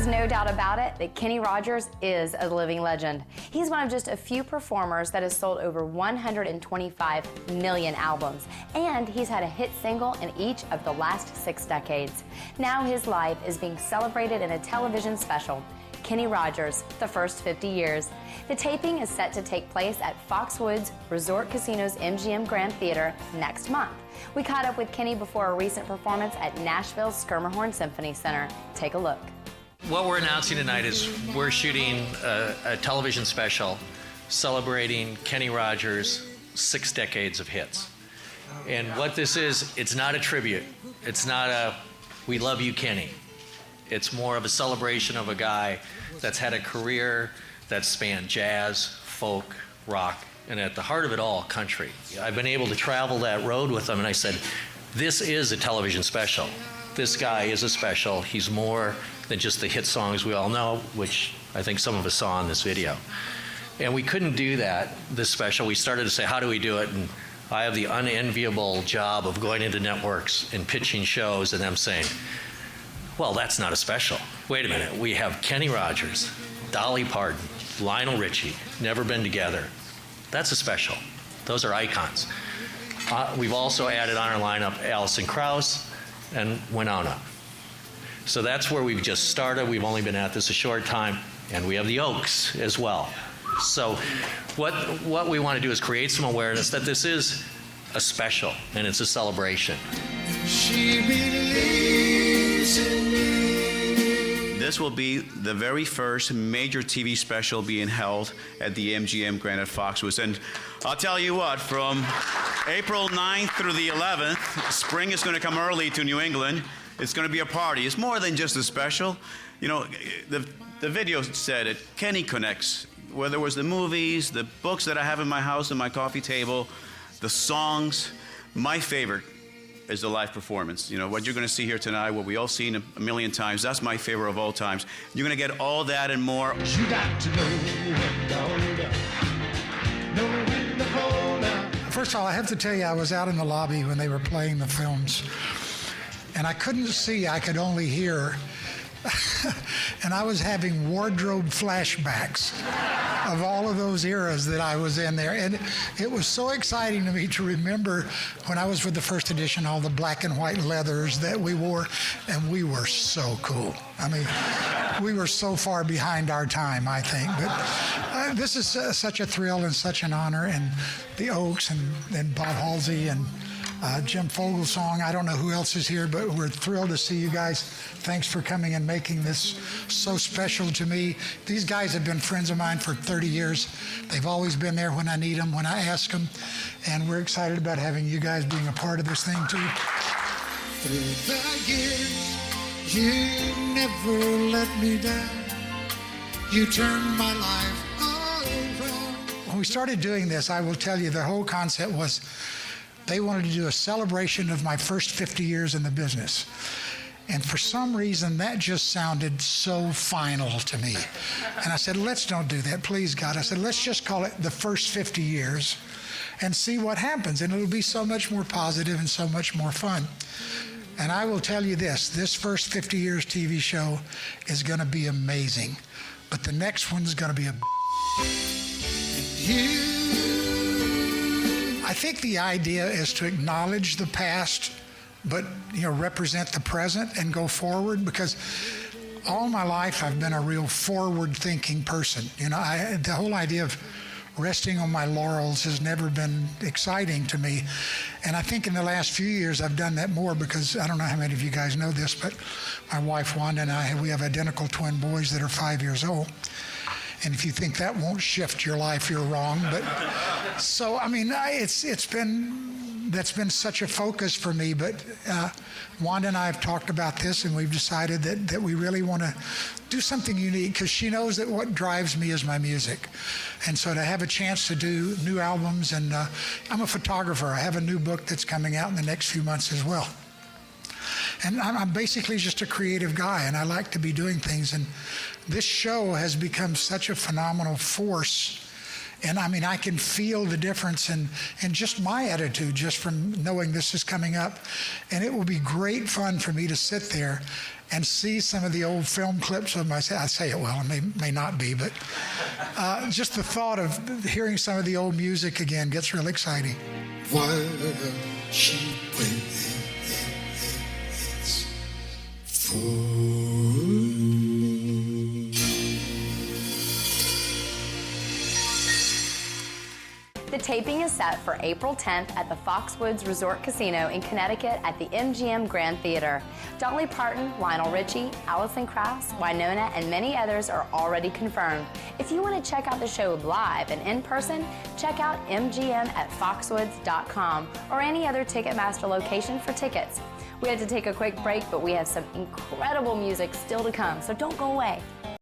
no doubt about it that Kenny Rogers is a living legend. He's one of just a few performers that has sold over 125 million albums, and he's had a hit single in each of the last 6 decades. Now his life is being celebrated in a television special, Kenny Rogers, The First 50 Years. The taping is set to take place at Foxwoods Resort Casino's MGM Grand Theater next month. We caught up with Kenny before a recent performance at Nashville's Schermerhorn Symphony Center. Take a look. What we're announcing tonight is we're shooting a television special celebrating Kenny Rogers' 6 decades of hits. And what this is, it's not a tribute. It's not a, we love you, Kenny. It's more of a celebration of a guy that's had a career that spanned jazz, folk, rock, and at the heart of it all, country. I've been able to travel that road with him, and I said, this is a television special. This guy is a special. He's more than just the hit songs we all know, which I think some of us saw in this video. And we couldn't do that, this special. We started to say, how do we do it? And I have the unenviable job of going into networks and pitching shows and them saying, well, that's not a special. Wait a minute, we have Kenny Rogers, Dolly Parton, Lionel Richie, never been together. That's a special. Those are icons. We've also added on our lineup Alison, Krauss, and Wynonna. So that's where we've just started. We've only been at this a short time, and we have the Oaks as well. So what we want to do is create some awareness that this is a special, and it's a celebration. She believes in me. This will be the very first major TV special being held at the MGM Grand at Foxwoods. And I'll tell you what, from April 9th through the 11th, spring is going to come early to New England. It's going to be a party. It's more than just a special. You know, the video said it. Kenny connects. Whether it was the movies, the books that I have in my house and my coffee table, the songs, my favorite is the live performance. You know, what you're going to see here tonight, what we all seen a million times, that's my favorite of all times. You're going to get all that and more. You got to know when to hold up. First of all, I have to tell you, I was out in the lobby when they were playing the films, and I couldn't see, I could only hear. And I was having wardrobe flashbacks of all of those eras that I was in there. And it was so exciting to me to remember when I was with the first edition, all the black and white leathers that we wore, and we were so cool. I mean, we were so far behind our time, I think. But this is such a thrill and such an honor. And the Oaks and Bob Halsey and Jim Fogelsong. I don't know who else is here, but we're thrilled to see you guys. Thanks for coming and making this so special to me. These guys have been friends of mine for 30 years. They've always been there when I need them, when I ask them, and we're excited about having you guys being a part of this thing too. Through the years, you never let me down. You turned my life around. When we started doing this, I will tell you, the whole concept was they wanted to do a celebration of my first 50 years in the business. And for some reason, that just sounded so final to me. And I said, let's don't do that, please, God. I said, let's just call it the first 50 years and see what happens. And it'll be so much more positive and so much more fun. And I will tell you this first 50 years TV show is gonna be amazing. But the next one's gonna be I think the idea is to acknowledge the past, but represent the present and go forward, because all my life I've been a real forward-thinking person. The whole idea of resting on my laurels has never been exciting to me. And I think in the last few years I've done that more, because I don't know how many of you guys know this, but my wife Wanda and I, we have identical twin boys that are 5 years old. And if you think that won't shift your life, you're wrong. But so, I mean, that's been such a focus for me. But Wanda and I have talked about this, and we've decided that we really want to do something unique, because she knows that what drives me is my music. And so to have a chance to do new albums, and I'm a photographer. I have a new book that's coming out in the next few months as well. And I'm basically just a creative guy, and I like to be doing things. And this show has become such a phenomenal force And I mean, I can feel the difference in just my attitude just from knowing this is coming up. And it will be great fun for me to sit there and see some of the old film clips of myself. I say it well, it may not be, but just the thought of hearing some of the old music again gets real exciting. While she waits for The taping is set for April 10th at the Foxwoods Resort Casino in Connecticut at the MGM Grand Theater. Dolly Parton, Lionel Richie, Alison, Krauss, Wynonna, and many others are already confirmed. If you want to check out the show live and in person, check out mgm@foxwoods.com or any other Ticketmaster location for tickets. We had to take a quick break, but we have some incredible music still to come, so don't go away.